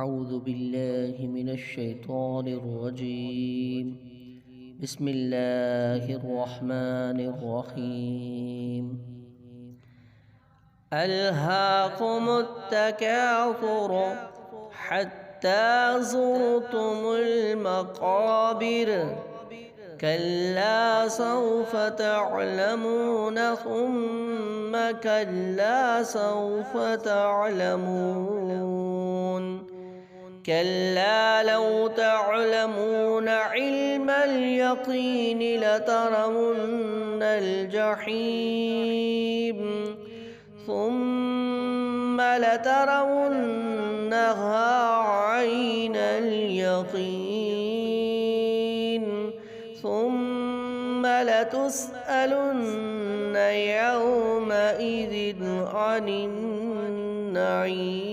أعوذ بالله من الشيطان الرجيم. بسم الله الرحمن الرحيم. ألهاكم التكاثر حتى زرتم المقابر كلا سوف تعلمون ثم كلا سوف تعلمون كلا لو تعلمون علم اليقين لترون الجحيم ثم لترونها عين اليقين ثم لتسألن يومئذ عن النعيم.